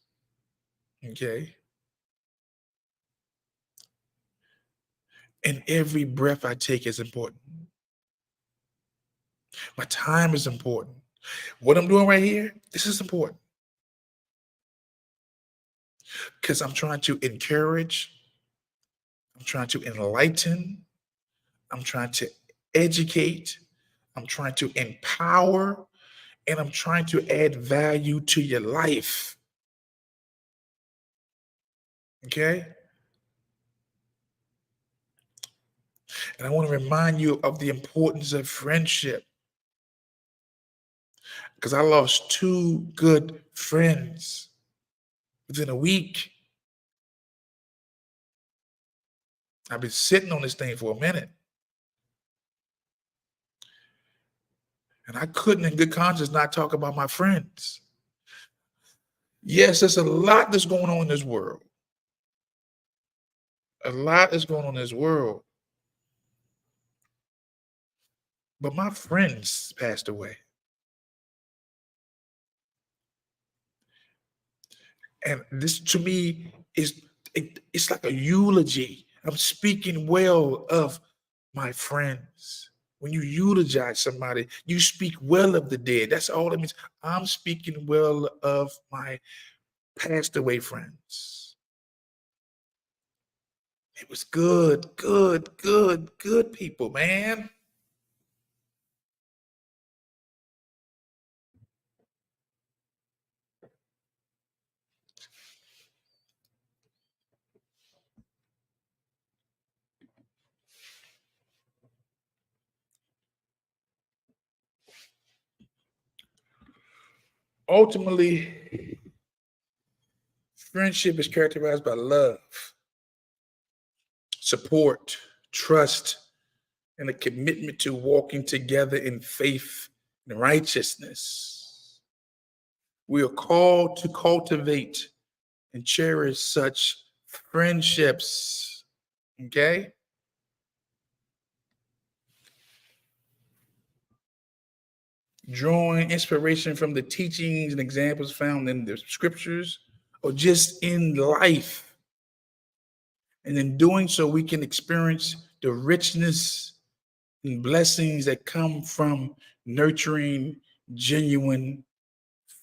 Okay. And every breath I take is important. My time is important. What I'm doing right here, this is important. Because I'm trying to encourage, I'm trying to enlighten, I'm trying to educate, I'm trying to empower, and I'm trying to add value to your life. Okay? And I want to remind you of the importance of friendship. Because I lost 2 good friends within a week. I've been sitting on this thing for a minute. And I couldn't in good conscience not talk about my friends. Yes, there's a lot that's going on in this world. A lot is going on in this world. But my friends passed away. And this to me it's like a eulogy. I'm speaking well of my friends. When you eulogize somebody, you speak well of the dead. That's all it means. I'm speaking well of my passed away friends. It was good, good, good, good people, man. Ultimately, friendship is characterized by love, support, trust, and a commitment to walking together in faith and righteousness. We are called to cultivate and cherish such friendships. Okay? Drawing inspiration from the teachings and examples found in the scriptures or just in life. And in doing so, we can experience the richness and blessings that come from nurturing genuine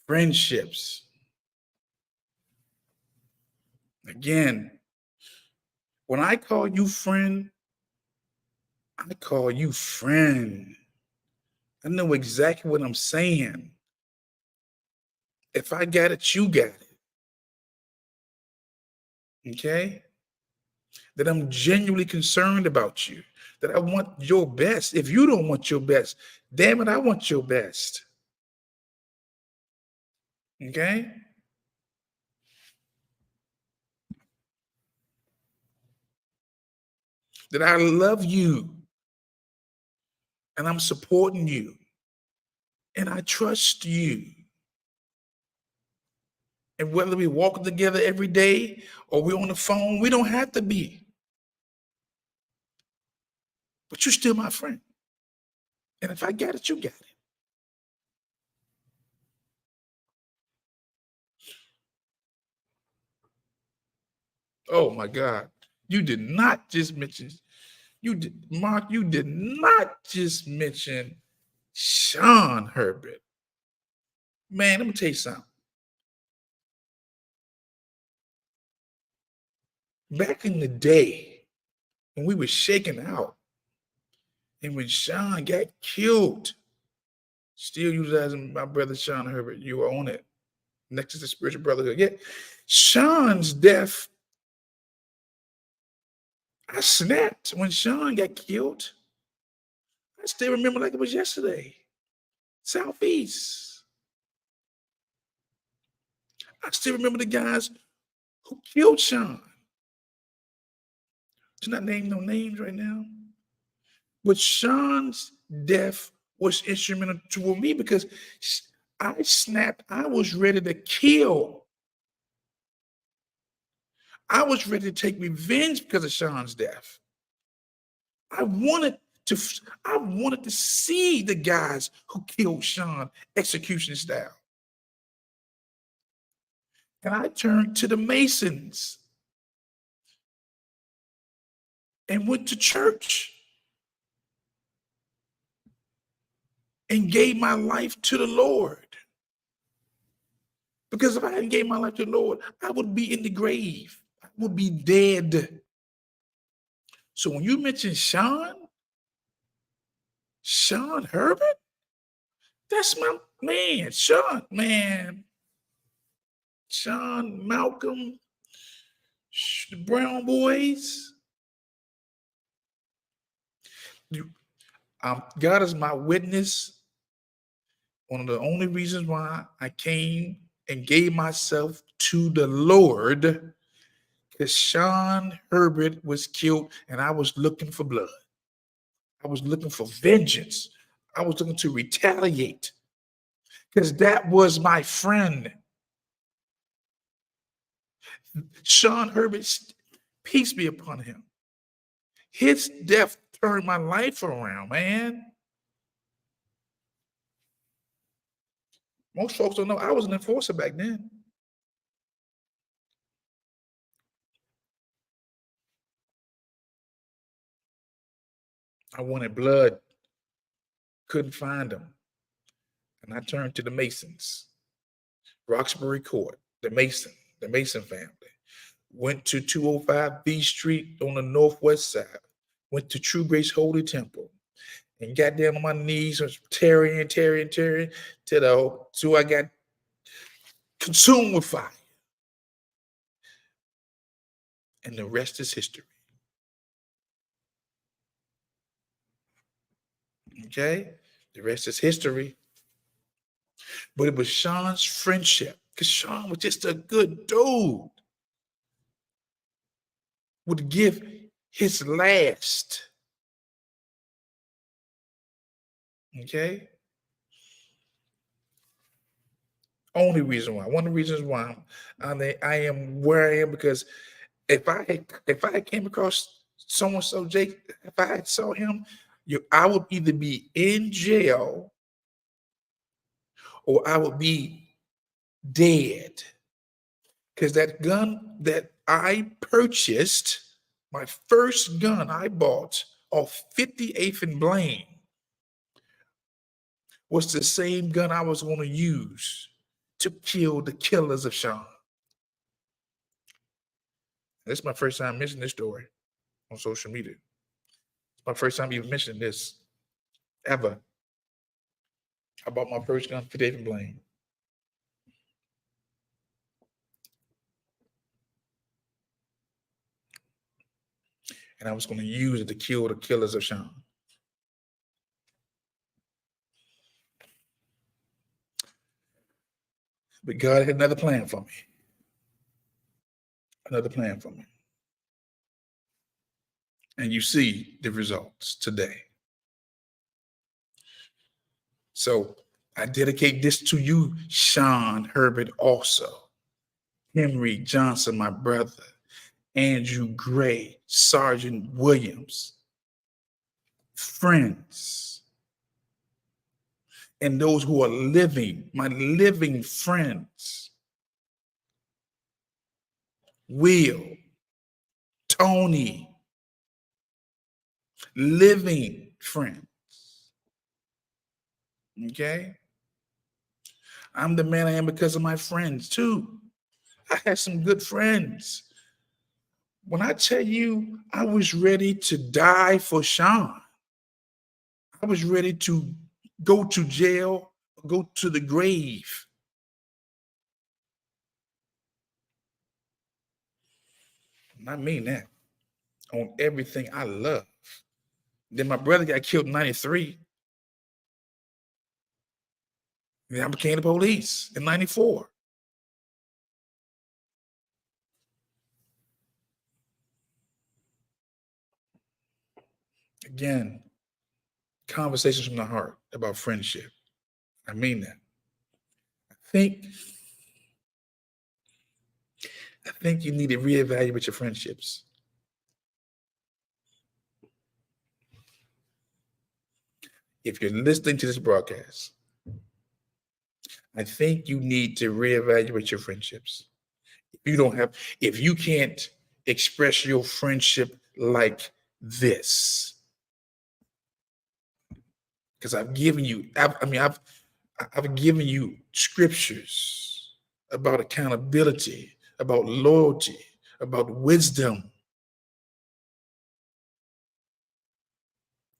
friendships. Again, when I call you friend, I call you friend. I know exactly what I'm saying. If I got it, you got it. Okay? That I'm genuinely concerned about you, that I want your best. If you don't want your best, damn it, I want your best. Okay? That I love you and I'm supporting you and I trust you. And whether we walk together every day or we're on the phone, we don't have to be. But you're still my friend. And if I got it, you got it. Oh my God. You did not just mention, Mark, you did not just mention Sean Herbert. Man, let me tell you something. Back in the day, when we were shaking out, and when Sean got killed, still utilizing my brother Sean Herbert, you were on it. Next to the spiritual brotherhood. Yeah. Sean's death, I snapped when Sean got killed. I still remember like it was yesterday. Southeast. I still remember the guys who killed Sean. To not name no names right now. But Sean's death was instrumental to me because I snapped. I was ready to kill. I was ready to take revenge because of Sean's death. I wanted to. I wanted to see the guys who killed Sean execution style. And I turned to the Masons and went to church and gave my life to the Lord. Because if I hadn't gave my life to the Lord, I would be in the grave. I would be dead. So when you mention Sean Herbert, that's my man. Sean, man. Sean, Malcolm, the Brown Boys. God is my witness. One of the only reasons why I came and gave myself to the Lord is Sean Herbert was killed and I was looking for blood. I was looking for vengeance. I was looking to retaliate because that was my friend. Sean Herbert, peace be upon him. His death turned my life around, man. Most folks don't know I was an enforcer back then. I wanted blood, couldn't find them. And I turned to the Masons, Roxbury Court, the Mason family. went to 205 B Street on the northwest side, went to True Grace Holy Temple, and got down on my knees and was tearing, till I got consumed with fire. And the rest is history. Okay? The rest is history. But it was Sean's friendship, because Sean was just a good dude. Would give his last. Okay? Only reason why. One of the reasons why I am where I am, because if I had came across so Jake, if I had saw him, I would either be in jail or I would be dead. Because that gun that I purchased, my first gun I bought off 58th and Blaine, was the same gun I was going to use to kill the killers of Sean. This is my first time mentioning this story on social media. It's my first time even mentioning this ever. I bought my first gun for David Blaine. And I was going to use it to kill the killers of Sean. But God had another plan for me. Another plan for me. And you see the results today. So I dedicate this to you, Sean Herbert, also. Henry Johnson, my brother. Andrew Gray, Sergeant Williams. Friends. And those who are living, my living friends. Will, Tony, living friends. Okay? I'm the man I am because of my friends too. I had some good friends. When I tell you I was ready to die for Sean, I was ready to go to jail, go to the grave. And I mean that on everything I love. Then my brother got killed in 93. Then I became the police in 94. Again, conversations from the heart about friendship. I mean that. I think you need to reevaluate your friendships. If you're listening to this broadcast, I think you need to reevaluate your friendships. If you can't express your friendship like this, because I've given you scriptures about accountability, about loyalty, about wisdom,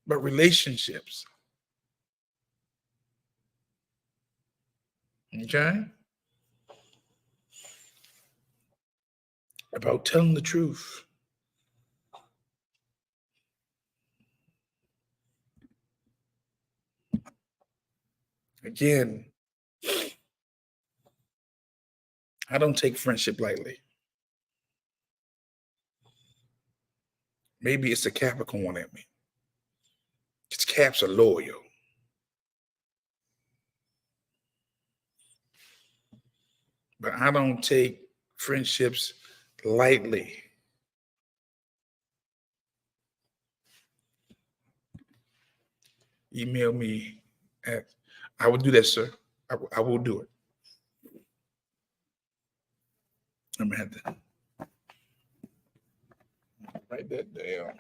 about relationships. Okay? About telling the truth. Again, I don't take friendship lightly. Maybe it's a Capricorn at me. Because Caps are loyal. But I don't take friendships lightly. Email me I will do that, sir. I will do it. I'm gonna have to write that down.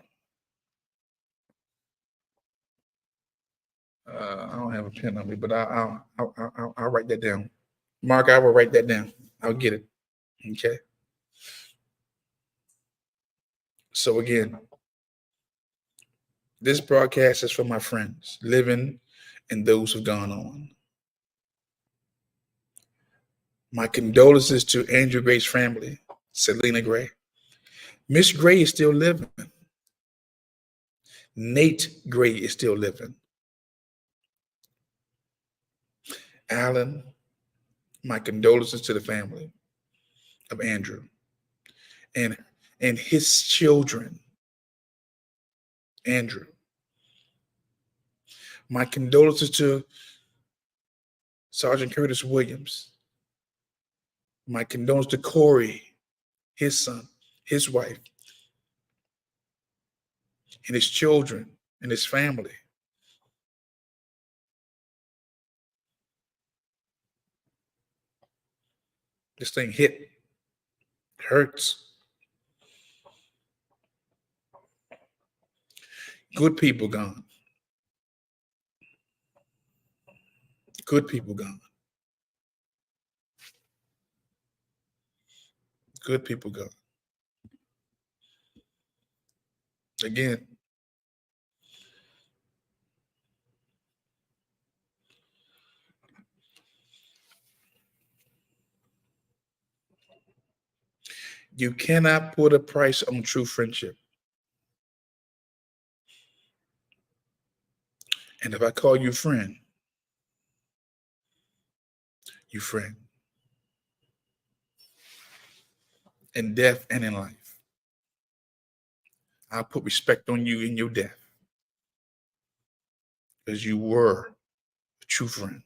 I don't have a pen on me, but I'll write that down. Mark, I will write that down. I'll get it. Okay. So again, this broadcast is for my friends, living and those who've gone on. My condolences to Andrew Gray's family, Selena Gray. Miss Gray is still living. Nate Gray is still living. Alan, my condolences to the family of Andrew and his children. Andrew. My condolences to Sergeant Curtis Williams. My condolences to Corey, his son, his wife, and his children and his family. This thing hurts. Good people gone. Good people gone. Good people gone. Again, you cannot put a price on true friendship. And if I call you friend, you friend. In death and in life. I'll put respect on you in your death. Because you were a true friend.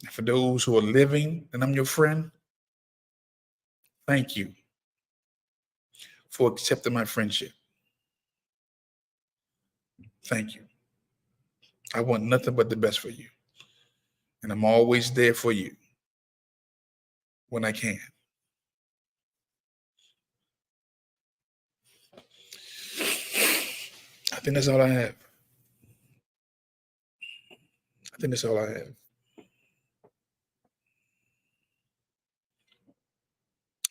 And for those who are living and I'm your friend, thank you for accepting my friendship. Thank you. I want nothing but the best for you. And I'm always there for you when I can. I think that's all I have. I think that's all I have.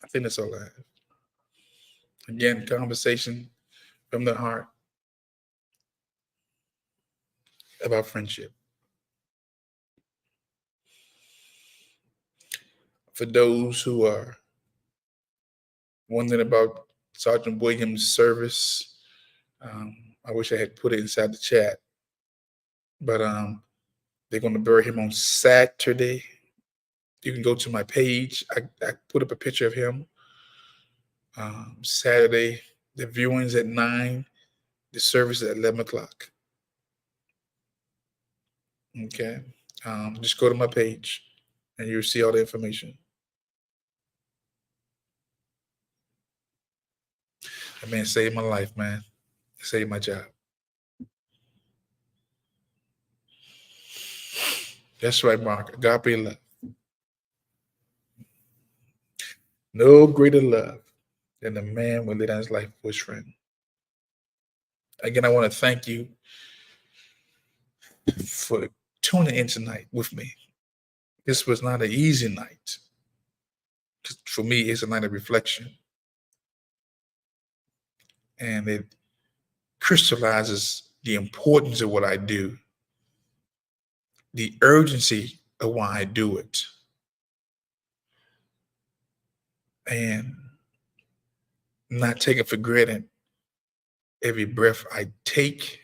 I think that's all I have. Again, conversation from the heart about friendship. For those who are wondering about Sergeant Williams' service, I wish I had put it inside the chat, but they're going to bury him on Saturday. You can go to my page. I put up a picture of him. Saturday, the viewing's at 9, the service is at 11 o'clock. Okay. Just go to my page and you'll see all the information. That man saved my life, man. Saved my job. That's right, Mark. Agape love. No greater love than a man will lay down his life for his friend. Again, I want to thank you for tuning in tonight with me. This was not an easy night. For me, it's a night of reflection. And it crystallizes the importance of what I do, the urgency of why I do it. And not taking for granted every breath I take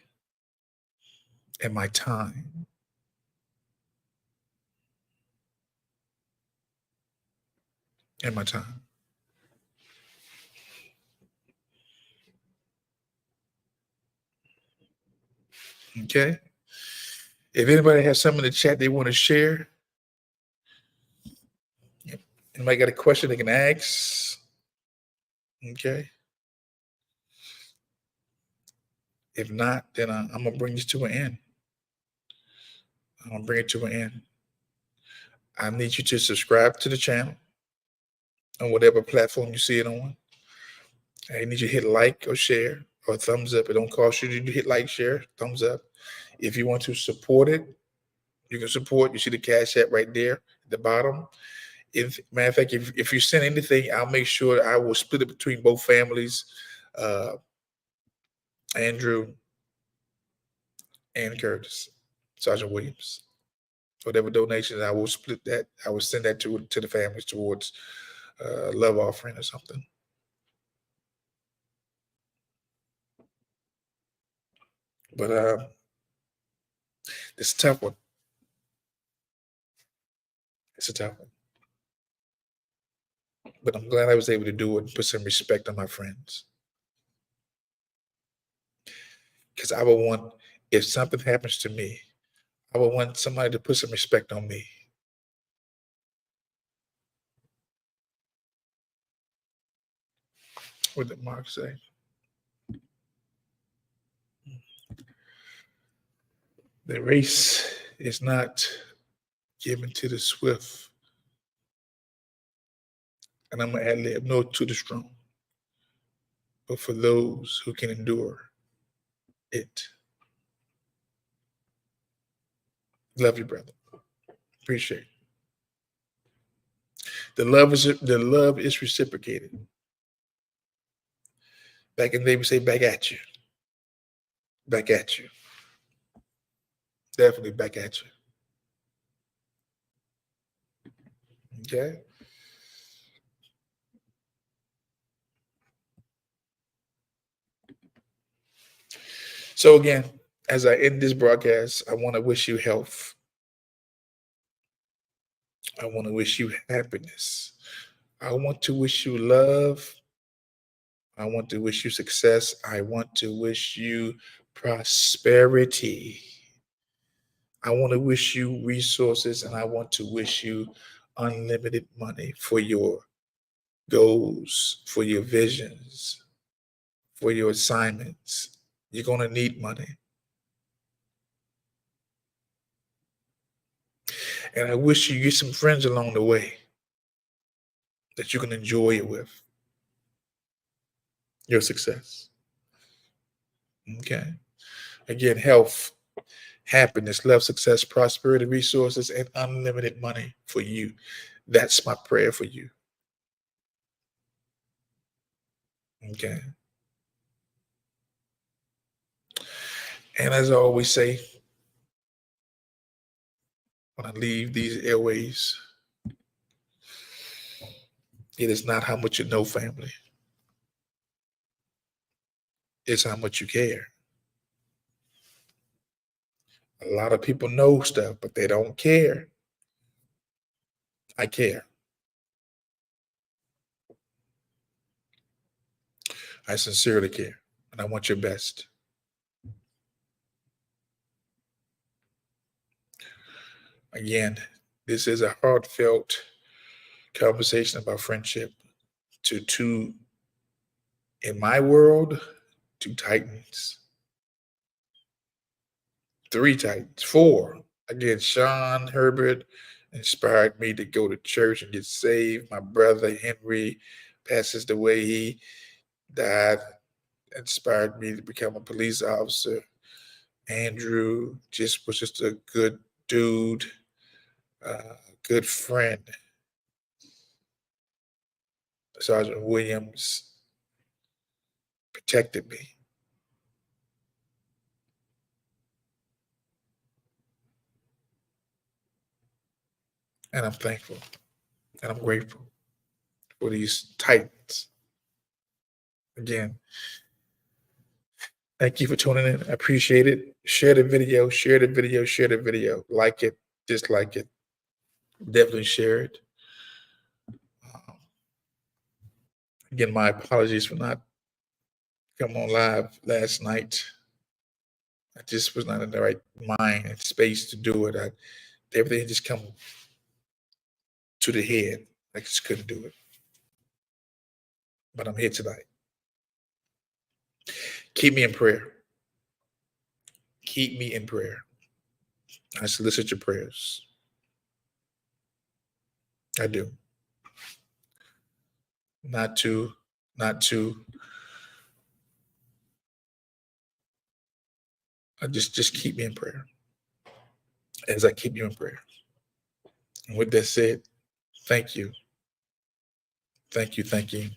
and my time. And my time. Okay? If anybody has something in the chat they want to share, anybody got a question they can ask? Okay? If not, then I'm going to bring this to an end. I'm going to bring it to an end. I need you to subscribe to the channel on whatever platform you see it on. I need you to hit like or share or thumbs up. It don't cost you to hit like, share, thumbs up. If you want to support it, you can support. You see the Cash App right there at the bottom. Matter of fact, if you send anything, I'll make sure I will split it between both families, Andrew and Curtis, Sergeant Williams. Whatever donations, I will split that. I will send that to the families towards love offering or something. But it's a tough one. It's a tough one. But I'm glad I was able to do it and put some respect on my friends. Because I would want, if something happens to me, I would want somebody to put some respect on me. What did Mark say? The race is not given to the swift, and I'm gonna add lib, no, to the strong, but for those who can endure it. Love you, brother. Appreciate it. The love is reciprocated. Back in the day, we say back at you. Back at you. Definitely back at you. Okay? So again, as I end this broadcast, I want to wish you health. I want to wish you happiness. I want to wish you love. I want to wish you success. I want to wish you prosperity. I want to wish you resources, and I want to wish you unlimited money for your goals, for your visions, for your assignments. You're going to need money. And I wish you get some friends along the way that you can enjoy it with. Your success. Okay. Again, health, happiness, love, success, prosperity, resources, and unlimited money for you. That's my prayer for you. Okay. And as I always say, when I leave these airways, it is not how much you know, family. It's how much you care. A lot of people know stuff, but they don't care. I care. I sincerely care, and I want your best. Again, this is a heartfelt conversation about friendship to two, in my world, two titans, three titans, four. Again, Sean Herbert inspired me to go to church and get saved. My brother Henry passes the way he died, inspired me to become a police officer. Andrew was just a good dude, good friend. Sergeant Williams protected me. And I'm thankful and I'm grateful for these titans. Again, thank you for tuning in. I appreciate it. Share the video, share the video, share the video. Like it, dislike it. Definitely share it. Um, Again, my apologies for not coming on live last night. I just was not in the right mind and space to do it. Everything just come to the head. I just couldn't do it. But I'm here tonight. Keep me in prayer. Keep me in prayer. I solicit your prayers. I do. Not to just keep me in prayer as I keep you in prayer. And with that said, Thank you. Thank you. Thank you.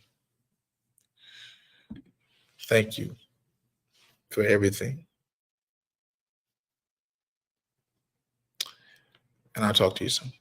Thank you for everything. And I'll talk to you soon.